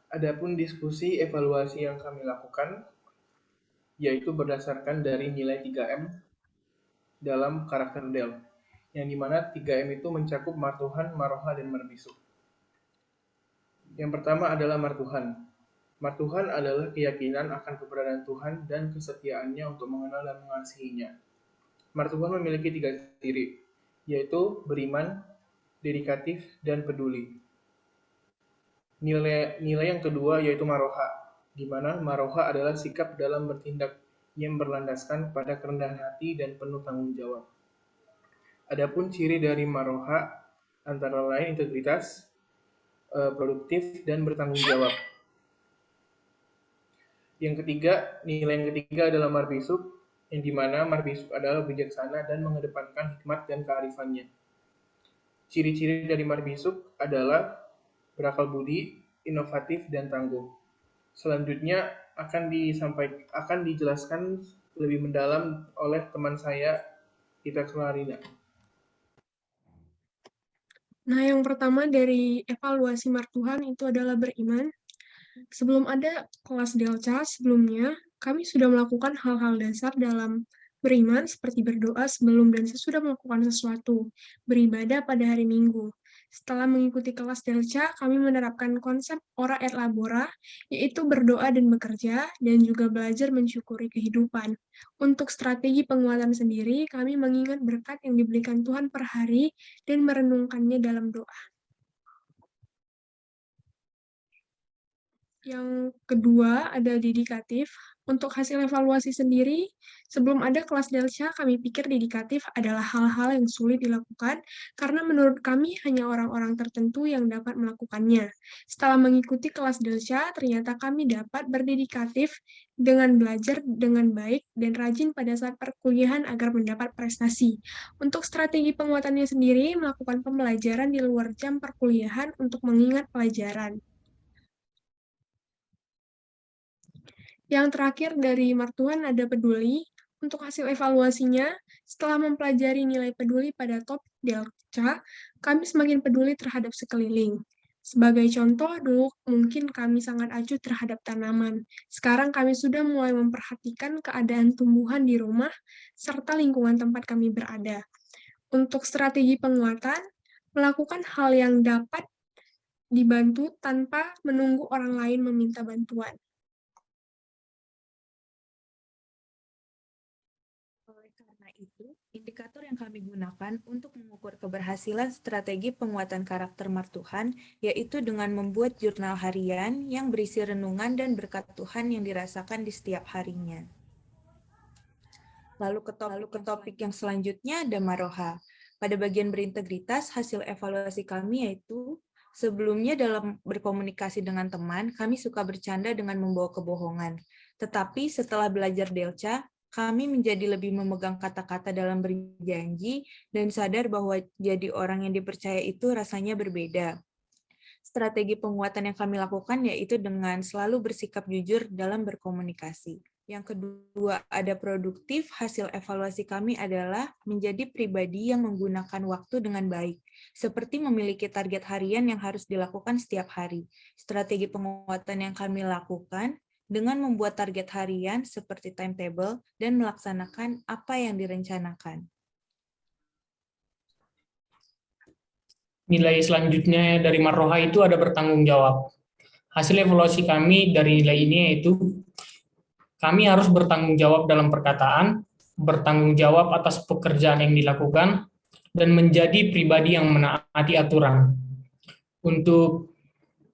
Adapun diskusi evaluasi yang kami lakukan, yaitu berdasarkan dari nilai 3M dalam karakter Del, yang dimana 3M itu mencakup martuhan, maroha, dan marbisu. Yang pertama adalah martuhan. Martuhan adalah keyakinan akan keberadaan Tuhan dan kesetiaannya untuk mengenal dan mengasihinya. Martuhan memiliki 3 ciri, yaitu beriman, dedikatif, dan peduli. Nilai yang kedua yaitu maroha, di mana maroha adalah sikap dalam bertindak yang berlandaskan pada kerendahan hati dan penuh tanggung jawab. Adapun ciri dari maroha antara lain integritas, produktif, dan bertanggung jawab. Nilai yang ketiga adalah marbisuk, yang dimana marbisuk adalah bijaksana dan mengedepankan hikmat dan kearifannya. Ciri-ciri dari marbisuk adalah berakal budi, inovatif, dan tangguh. Selanjutnya akan dijelaskan lebih mendalam oleh teman saya, Ita Clarina. Nah, yang pertama dari evaluasi martuhan itu adalah beriman. Sebelum ada kelas Delca sebelumnya, kami sudah melakukan hal-hal dasar dalam beriman seperti berdoa sebelum dan sesudah melakukan sesuatu, beribadah pada hari Minggu. Setelah mengikuti kelas Delca, kami menerapkan konsep ora et labora, yaitu berdoa dan bekerja, dan juga belajar mensyukuri kehidupan. Untuk strategi penguatan sendiri, kami mengingat berkat yang diberikan Tuhan per hari dan merenungkannya dalam doa. Yang kedua ada dedikatif. Untuk hasil evaluasi sendiri, sebelum ada kelas Delca, kami pikir dedikatif adalah hal-hal yang sulit dilakukan karena menurut kami hanya orang-orang tertentu yang dapat melakukannya. Setelah mengikuti kelas Delca, ternyata kami dapat berdedikatif dengan belajar dengan baik dan rajin pada saat perkuliahan agar mendapat prestasi. Untuk strategi penguatannya sendiri, melakukan pembelajaran di luar jam perkuliahan untuk mengingat pelajaran. Yang terakhir dari martuhan ada peduli. Untuk hasil evaluasinya, setelah mempelajari nilai peduli pada topik Delca, kami semakin peduli terhadap sekeliling. Sebagai contoh, dulu mungkin kami sangat acuh terhadap tanaman. Sekarang kami sudah mulai memperhatikan keadaan tumbuhan di rumah serta lingkungan tempat kami berada. Untuk strategi penguatan, melakukan hal yang dapat dibantu tanpa menunggu orang lain meminta bantuan. Oleh karena itu, indikator yang kami gunakan untuk mengukur keberhasilan strategi penguatan karakter martuhan yaitu dengan membuat jurnal harian yang berisi renungan dan berkat Tuhan yang dirasakan di setiap harinya. Lalu ke topik yang selanjutnya ada maroha. Pada bagian berintegritas, hasil evaluasi kami yaitu sebelumnya dalam berkomunikasi dengan teman, kami suka bercanda dengan membawa kebohongan. Tetapi setelah belajar Delca, kami menjadi lebih memegang kata-kata dalam berjanji dan sadar bahwa jadi orang yang dipercaya itu rasanya berbeda. Strategi penguatan yang kami lakukan yaitu dengan selalu bersikap jujur dalam berkomunikasi. Yang kedua, ada produktif. Hasil evaluasi kami adalah menjadi pribadi yang menggunakan waktu dengan baik, seperti memiliki target harian yang harus dilakukan setiap hari. Strategi penguatan yang kami lakukan dengan membuat target harian seperti timetable dan melaksanakan apa yang direncanakan. Nilai selanjutnya dari maroha itu ada bertanggung jawab. Hasil evaluasi kami dari nilai ini yaitu kami harus bertanggung jawab dalam perkataan, bertanggung jawab atas pekerjaan yang dilakukan, dan menjadi pribadi yang menaati aturan. Untuk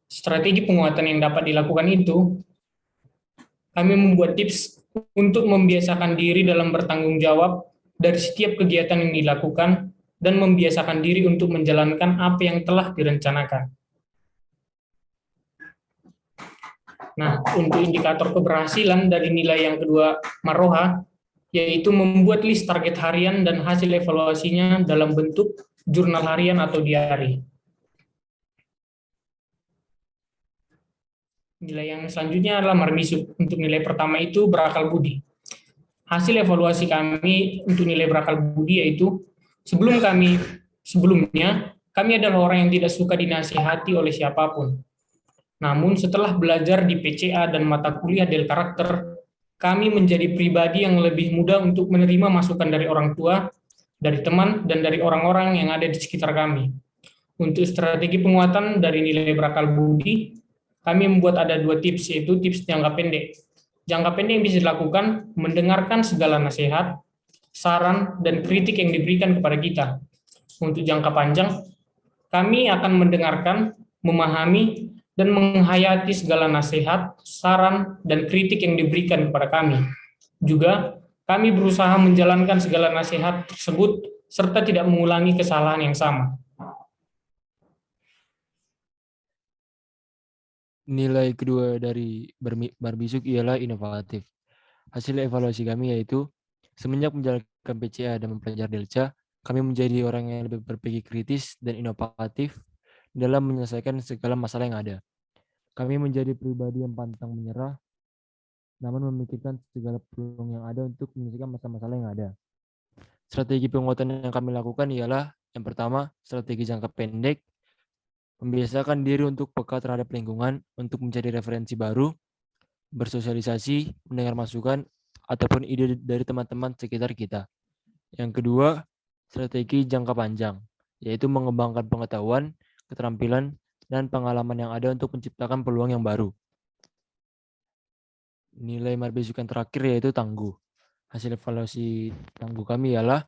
strategi penguatan yang dapat dilakukan itu, kami membuat tips untuk membiasakan diri dalam bertanggung jawab dari setiap kegiatan yang dilakukan dan membiasakan diri untuk menjalankan apa yang telah direncanakan. Nah, untuk indikator keberhasilan dari nilai yang kedua maroha, yaitu membuat list target harian dan hasil evaluasinya dalam bentuk jurnal harian atau diari. Nilai yang selanjutnya adalah marbisu. Untuk nilai pertama itu berakal budi. Hasil evaluasi kami untuk nilai berakal budi yaitu sebelumnya kami adalah orang yang tidak suka dinasihati oleh siapapun. Namun setelah belajar di PCA dan mata kuliah Del Karakter, kami menjadi pribadi yang lebih mudah untuk menerima masukan dari orang tua, dari teman, dan dari orang-orang yang ada di sekitar kami. Untuk strategi penguatan dari nilai berakal budi, kami membuat ada 2 tips, yaitu tips jangka pendek. Jangka pendek yang bisa dilakukan, mendengarkan segala nasihat, saran, dan kritik yang diberikan kepada kita. Untuk jangka panjang, kami akan mendengarkan, memahami, dan menghayati segala nasihat, saran, dan kritik yang diberikan kepada kami. Juga, kami berusaha menjalankan segala nasihat tersebut serta tidak mengulangi kesalahan yang sama. Nilai kedua dari Marbisuk ialah inovatif. Hasil evaluasi kami yaitu, semenjak menjalankan PCA dan mempelajari Delca, kami menjadi orang yang lebih berpikir kritis dan inovatif dalam menyelesaikan segala masalah yang ada. Kami menjadi pribadi yang pantang menyerah, namun memikirkan segala peluang yang ada untuk menyelesaikan masalah-masalah yang ada. Strategi penguatan yang kami lakukan ialah, yang pertama, strategi jangka pendek, membiasakan diri untuk peka terhadap lingkungan, untuk mencari referensi baru, bersosialisasi, mendengar masukan, ataupun ide dari teman-teman sekitar kita. Yang kedua, strategi jangka panjang, yaitu mengembangkan pengetahuan, keterampilan, dan pengalaman yang ada untuk menciptakan peluang yang baru. Nilai Marbisuk yang terakhir yaitu tangguh. Hasil evaluasi tangguh kami ialah,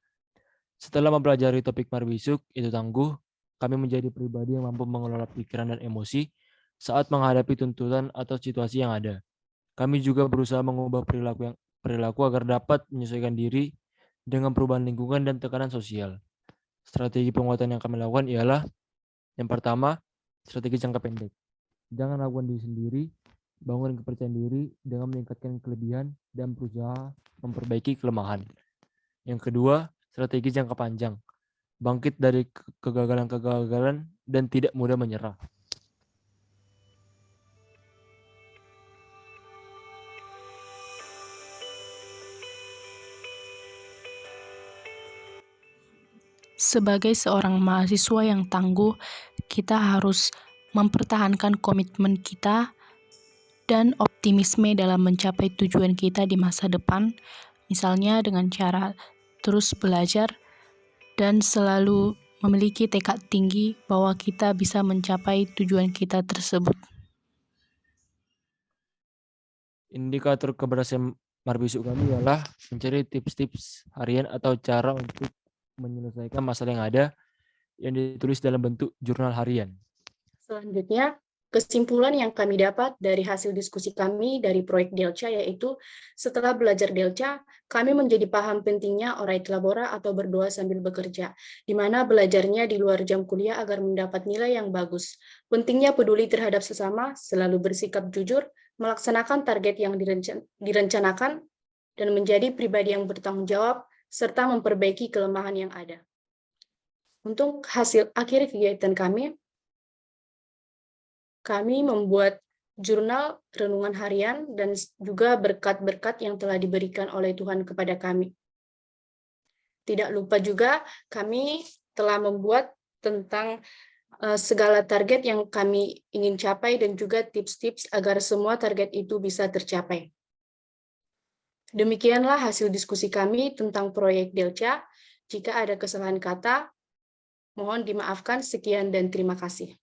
setelah mempelajari topik Marbisuk, itu tangguh, kami menjadi pribadi yang mampu mengelola pikiran dan emosi saat menghadapi tuntutan atau situasi yang ada. Kami juga berusaha mengubah perilaku agar dapat menyesuaikan diri dengan perubahan lingkungan dan tekanan sosial. Strategi penguatan yang kami lakukan ialah, yang pertama, strategi jangka pendek. Jangan lakukan diri sendiri, bangun kepercayaan diri dengan meningkatkan kelebihan dan berusaha memperbaiki kelemahan. Yang kedua, strategi jangka panjang. Bangkit dari kegagalan-kegagalan dan tidak mudah menyerah. Sebagai seorang mahasiswa yang tangguh, kita harus mempertahankan komitmen kita dan optimisme dalam mencapai tujuan kita di masa depan, misalnya dengan cara terus belajar dan selalu memiliki tekad tinggi bahwa kita bisa mencapai tujuan kita tersebut. Indikator keberhasilan Marbisuk kami ialah mencari tips-tips harian atau cara untuk menyelesaikan masalah yang ada yang ditulis dalam bentuk jurnal harian. Selanjutnya, kesimpulan yang kami dapat dari hasil diskusi kami dari proyek Delca yaitu, setelah belajar Delca, kami menjadi paham pentingnya orate labora atau berdoa sambil bekerja, di mana belajarnya di luar jam kuliah agar mendapat nilai yang bagus. Pentingnya peduli terhadap sesama, selalu bersikap jujur, melaksanakan target yang direncanakan, dan menjadi pribadi yang bertanggung jawab, serta memperbaiki kelemahan yang ada. Untuk hasil akhir kegiatan kami membuat jurnal renungan harian dan juga berkat-berkat yang telah diberikan oleh Tuhan kepada kami. Tidak lupa juga kami telah membuat tentang segala target yang kami ingin capai dan juga tips-tips agar semua target itu bisa tercapai. Demikianlah hasil diskusi kami tentang proyek Delca. Jika ada kesalahan kata, mohon dimaafkan. Sekian dan terima kasih.